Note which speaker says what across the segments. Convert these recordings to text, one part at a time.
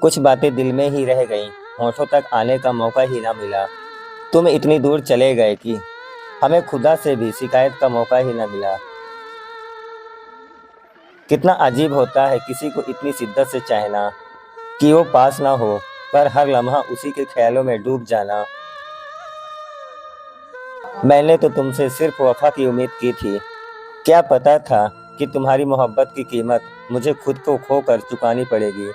Speaker 1: कुछ बातें दिल में ही रह गईं, होठों तक आने का मौका ही ना मिला। तुम इतनी दूर चले गए कि हमें खुदा से भी शिकायत का मौका ही ना मिला। कितना अजीब होता है किसी को इतनी शिद्दत से चाहना कि वो पास ना हो, पर हर लम्हा उसी के ख्यालों में डूब जाना। मैंने तो तुमसे सिर्फ वफा की उम्मीद की थी। क्या पता था कि तुम्हारी मोहब्बत की कीमत मुझे खुद को खोकर चुकानी पड़ेगी।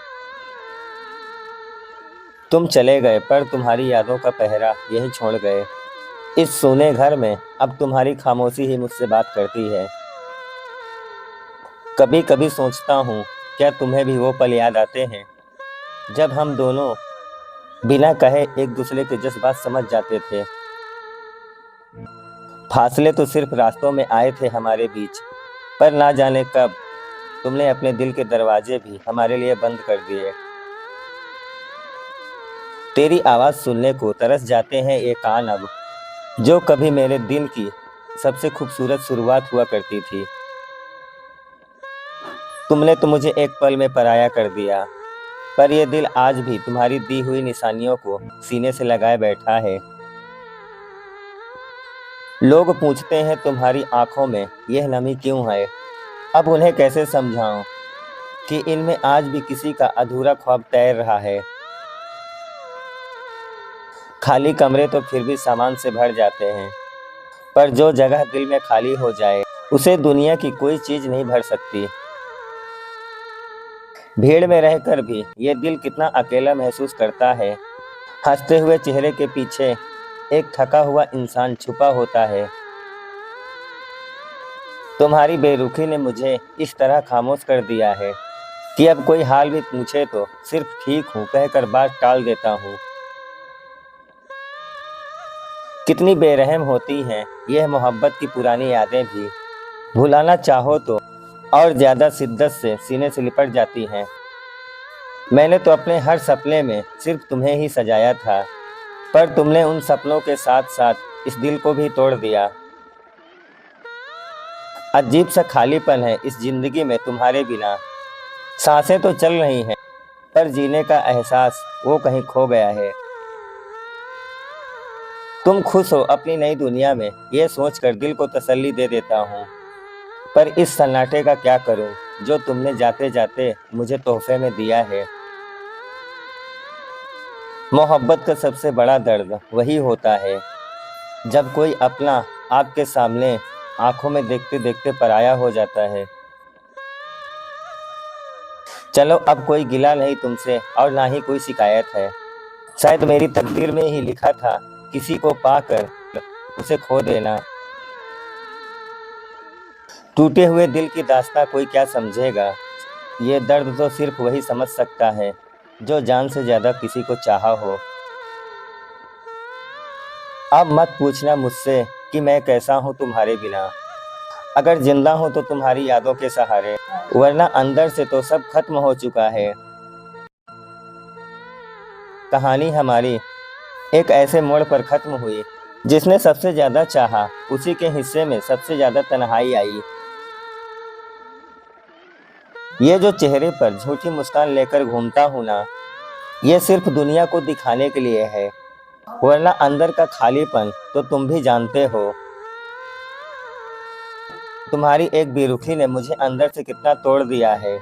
Speaker 1: तुम चले गए पर तुम्हारी यादों का पहरा यहीं छोड़ गए। इस सूने घर में अब तुम्हारी खामोशी ही मुझसे बात करती है। कभी कभी सोचता हूँ, क्या तुम्हें भी वो पल याद आते हैं जब हम दोनों बिना कहे एक दूसरे के जज्बात समझ जाते थे। फासले तो सिर्फ रास्तों में आए थे हमारे बीच, पर ना जाने कब तुमने अपने दिल के दरवाजे भी हमारे लिए बंद कर दिए। तेरी आवाज़ सुनने को तरस जाते हैं ये कान अब, जो कभी मेरे दिल की सबसे खूबसूरत शुरुआत हुआ करती थी। तुमने तो मुझे एक पल में पराया कर दिया, पर यह दिल आज भी तुम्हारी दी हुई निशानियों को सीने से लगाए बैठा है। लोग पूछते हैं तुम्हारी आंखों में यह नमी क्यों है। अब उन्हें कैसे समझाऊं कि इनमें आज भी किसी का अधूरा ख्वाब तैर रहा है। खाली कमरे तो फिर भी सामान से भर जाते हैं, पर जो जगह दिल में खाली हो जाए उसे दुनिया की कोई चीज़ नहीं भर सकती। भीड़ में रहकर भी ये दिल कितना अकेला महसूस करता है। हंसते हुए चेहरे के पीछे एक थका हुआ इंसान छुपा होता है। तुम्हारी बेरुखी ने मुझे इस तरह खामोश कर दिया है कि अब कोई हाल भी पूछे तो सिर्फ ठीक हूँ कहकर बात टाल देता हूँ। कितनी बेरहम होती हैं यह मोहब्बत की पुरानी यादें भी। भुलाना चाहो तो और ज़्यादा शिद्दत से सीने से लिपट जाती हैं। मैंने तो अपने हर सपने में सिर्फ तुम्हें ही सजाया था, पर तुमने उन सपनों के साथ साथ इस दिल को भी तोड़ दिया। अजीब सा खालीपन है इस जिंदगी में तुम्हारे बिना। सांसें तो चल रही हैं, पर जीने का एहसास वो कहीं खो गया है। तुम खुश हो अपनी नई दुनिया में, ये सोचकर दिल को तसल्ली दे देता हूँ, पर इस सन्नाटे का क्या करूँ जो तुमने जाते जाते मुझे तोहफे में दिया है। मोहब्बत का सबसे बड़ा दर्द वही होता है जब कोई अपना आपके सामने आंखों में देखते देखते पराया हो जाता है। चलो अब कोई गिला नहीं तुमसे और ना ही कोई शिकायत है। शायद मेरी तकदीर में ही लिखा था किसी को पाकर उसे खो देना। टूटे हुए दिल की दास्तां कोई क्या समझेगा। ये दर्द तो सिर्फ वही समझ सकता है जो जान से ज़्यादा किसी को चाहा हो। अब मत पूछना मुझसे कि मैं कैसा हूँ तुम्हारे बिना। अगर जिंदा हूँ तो तुम्हारी यादों के सहारे, वरना अंदर से तो सब खत्म हो चुका है। कहानी हमारी एक ऐसे मोड़ पर खत्म हुई जिसने सबसे ज़्यादा चाहा उसी के हिस्से में सबसे ज़्यादा तन्हाई आई। ये जो चेहरे पर झूठी मुस्कान लेकर घूमता हूँ ना, ये सिर्फ दुनिया को दिखाने के लिए है, वरना अंदर का खालीपन तो तुम भी जानते हो। तुम्हारी एक बेरुखी ने मुझे अंदर से कितना तोड़ दिया है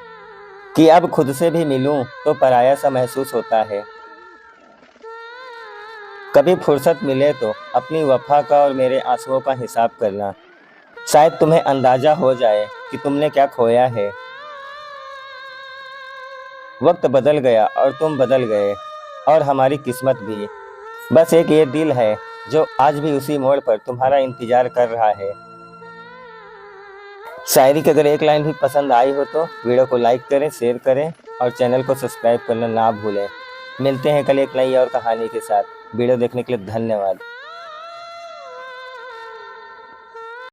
Speaker 1: कि अब खुद से भी मिलूं तो पराया सा महसूस होता है। कभी फुर्सत मिले तो अपनी वफा का और मेरे आंसुओं का हिसाब करना। शायद तुम्हें अंदाजा हो जाए कि तुमने क्या खोया है। वक्त बदल गया और तुम बदल गए, और हमारी किस्मत भी। बस एक ये दिल है जो आज भी उसी मोड़ पर तुम्हारा इंतजार कर रहा है। शायरी की अगर एक लाइन भी पसंद आई हो तो वीडियो को लाइक करें, शेयर करें और चैनल को सब्सक्राइब करना ना भूलें। मिलते हैं कल एक नई और कहानी के साथ। वीडियो देखने के लिए धन्यवाद।